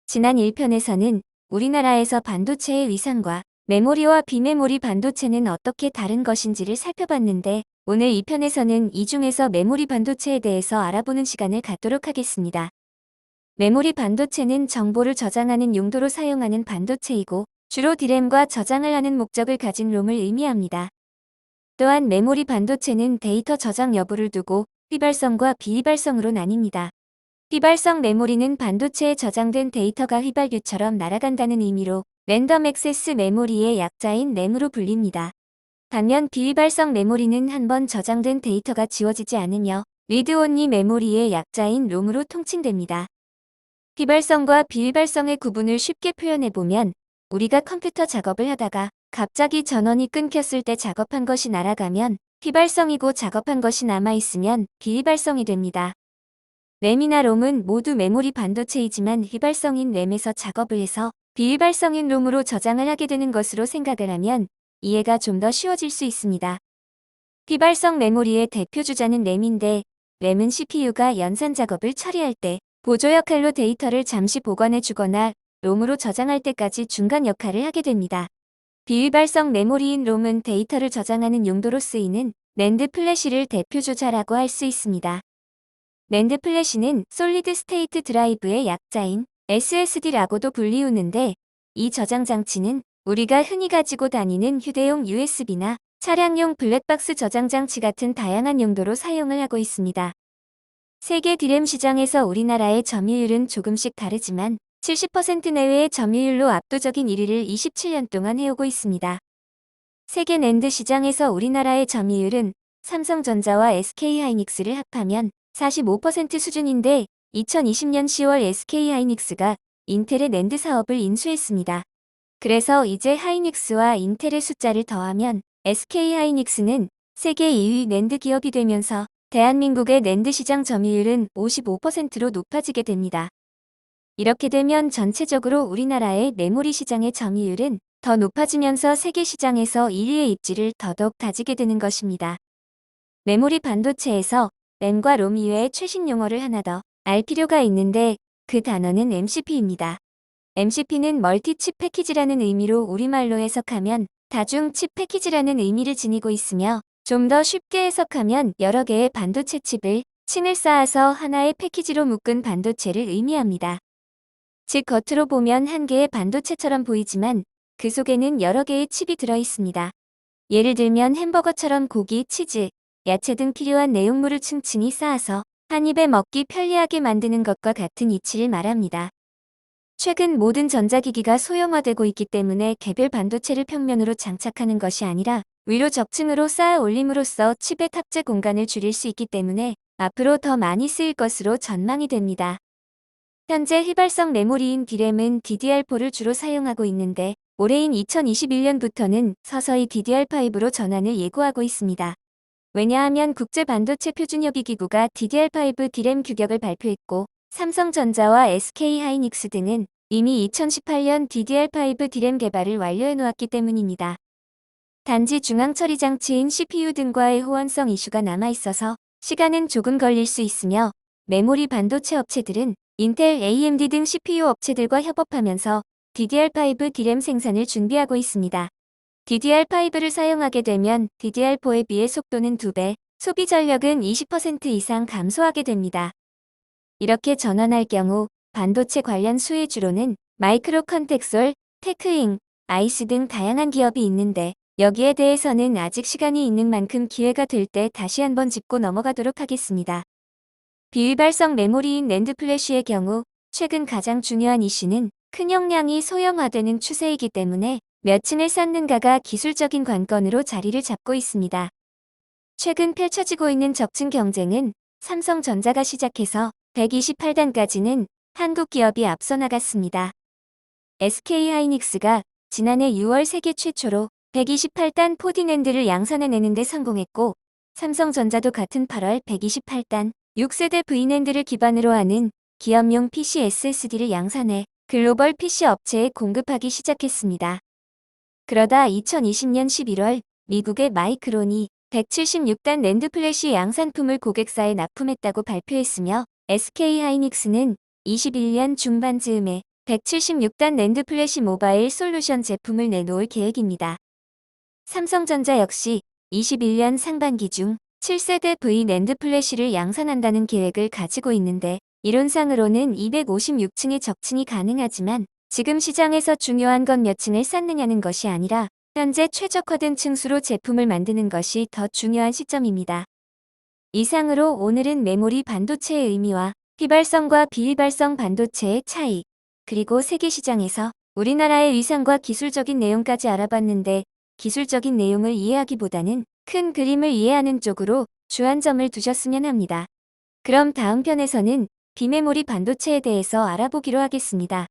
지난 1편에서는 우리나라에서 반도체의 위상과 메모리와 비메모리 반도체는 어떻게 다른 것인지를 살펴봤는데, 오늘 2편에서는 이 중에서 메모리 반도체에 대해서 알아보는 시간을 갖도록 하겠습니다. 메모리 반도체는 정보를 저장하는 용도로 사용하는 반도체이고, 주로 디램과 저장을 하는 목적을 가진 롬을 의미합니다. 또한 메모리 반도체는 데이터 저장 여부를 두고 휘발성과 비휘발성으로 나뉩니다. 휘발성 메모리는 반도체에 저장된 데이터가 휘발유처럼 날아간다는 의미로 랜덤 액세스 메모리의 약자인 램으로 불립니다. 반면 비휘발성 메모리는 한번 저장된 데이터가 지워지지 않으며 리드온리 메모리의 약자인 롬으로 통칭됩니다. 휘발성과 비휘발성의 구분을 쉽게 표현해보면, 우리가 컴퓨터 작업을 하다가 갑자기 전원이 끊겼을 때 작업한 것이 날아가면 휘발성이고, 작업한 것이 남아있으면 비휘발성이 됩니다. 램이나 롬은 모두 메모리 반도체이지만 휘발성인 램에서 작업을 해서 비휘발성인 롬으로 저장을 하게 되는 것으로 생각을 하면 이해가 좀 더 쉬워질 수 있습니다. 휘발성 메모리의 대표 주자는 램인데, 램은 CPU가 연산 작업을 처리할 때 보조 역할로 데이터를 잠시 보관해 주거나 롬으로 저장할 때까지 중간 역할을 하게 됩니다. 비휘발성 메모리인 롬은 데이터를 저장하는 용도로 쓰이는 낸드 플래시를 대표 주자라고 할 수 있습니다. 낸드 플래시는 솔리드 스테이트 드라이브의 약자인 SSD라고도 불리우는데, 이 저장 장치는 우리가 흔히 가지고 다니는 휴대용 USB나 차량용 블랙박스 저장 장치 같은 다양한 용도로 사용을 하고 있습니다. 세계 디램 시장에서 우리나라의 점유율은 조금씩 다르지만 70% 내외의 점유율로 압도적인 1위를 27년 동안 해오고 있습니다. 세계 낸드 시장에서 우리나라의 점유율은 삼성전자와 SK하이닉스를 합하면 45% 수준인데, 2020년 10월 SK하이닉스가 인텔의 낸드 사업을 인수했습니다. 그래서 이제 하이닉스와 인텔의 숫자를 더하면 SK하이닉스는 세계 2위 낸드 기업이 되면서 대한민국의 낸드 시장 점유율은 55%로 높아지게 됩니다. 이렇게 되면 전체적으로 우리나라의 메모리 시장의 점유율은 더 높아지면서 세계 시장에서 1위의 입지를 더더욱 다지게 되는 것입니다. 메모리 반도체에서 램과 롬 이외의 최신 용어를 하나 더 알 필요가 있는데, 그 단어는 MCP입니다. MCP는 멀티칩 패키지라는 의미로 우리말로 해석하면 다중 칩 패키지라는 의미를 지니고 있으며, 좀 더 쉽게 해석하면 여러 개의 반도체 칩을 층을 쌓아서 하나의 패키지로 묶은 반도체를 의미합니다. 즉, 겉으로 보면 한 개의 반도체처럼 보이지만 그 속에는 여러 개의 칩이 들어있습니다. 예를 들면 햄버거처럼 고기, 치즈, 야채 등 필요한 내용물을 층층이 쌓아서 한 입에 먹기 편리하게 만드는 것과 같은 이치를 말합니다. 최근 모든 전자기기가 소형화되고 있기 때문에 개별 반도체를 평면으로 장착하는 것이 아니라 위로 적층으로 쌓아 올림으로써 칩의 탑재 공간을 줄일 수 있기 때문에 앞으로 더 많이 쓰일 것으로 전망이 됩니다. 현재 휘발성 메모리인 디램은 DDR4를 주로 사용하고 있는데, 올해인 2021년부터는 서서히 DDR5로 전환을 예고하고 있습니다. 왜냐하면 국제반도체 표준협의기구가 DDR5 디램 규격을 발표했고, 삼성전자와 SK하이닉스 등은 이미 2018년 DDR5 디램 개발을 완료해 놓았기 때문입니다. 단지 중앙처리 장치인 CPU 등과의 호환성 이슈가 남아있어서 시간은 조금 걸릴 수 있으며, 메모리 반도체 업체들은 인텔, AMD 등 CPU 업체들과 협업하면서 DDR5 디램 생산을 준비하고 있습니다. DDR5를 사용하게 되면 DDR4에 비해 속도는 2배, 소비 전력은 20% 이상 감소하게 됩니다. 이렇게 전환할 경우 반도체 관련 수혜 주로는 마이크로컨텍솔, 테크잉, 아이스 등 다양한 기업이 있는데, 여기에 대해서는 아직 시간이 있는 만큼 기회가 될 때 다시 한번 짚고 넘어가도록 하겠습니다. 비휘발성 메모리인 낸드 플래시의 경우 최근 가장 중요한 이슈는 큰 용량이 소형화되는 추세이기 때문에 몇 층을 쌓는가가 기술적인 관건으로 자리를 잡고 있습니다. 최근 펼쳐지고 있는 적층 경쟁은 삼성전자가 시작해서 128단까지는 한국 기업이 앞서 나갔습니다. SK하이닉스가 지난해 6월 세계 최초로 128단 4D 낸드를 양산해내는 데 성공했고, 삼성전자도 같은 8월 128단 6세대 V낸드를 기반으로 하는 기업용 PC SSD를 양산해 글로벌 PC 업체에 공급하기 시작했습니다. 그러다 2020년 11월 미국의 마이크론이 176단 낸드 플래시 양산품을 고객사에 납품했다고 발표했으며, SK하이닉스는 21년 중반 즈음에 176단 낸드 플래시 모바일 솔루션 제품을 내놓을 계획입니다. 삼성전자 역시 21년 상반기 중 7세대 V 낸드 플래시를 양산한다는 계획을 가지고 있는데, 이론상으로는 256층의 적층이 가능하지만 지금 시장에서 중요한 건 몇 층을 쌓느냐는 것이 아니라 현재 최적화된 층수로 제품을 만드는 것이 더 중요한 시점입니다. 이상으로 오늘은 메모리 반도체의 의미와 휘발성과 비휘발성 반도체의 차이, 그리고 세계 시장에서 우리나라의 위상과 기술적인 내용까지 알아봤는데, 기술적인 내용을 이해하기보다는 큰 그림을 이해하는 쪽으로 주안점을 두셨으면 합니다. 그럼 다음 편에서는 비메모리 반도체에 대해서 알아보기로 하겠습니다.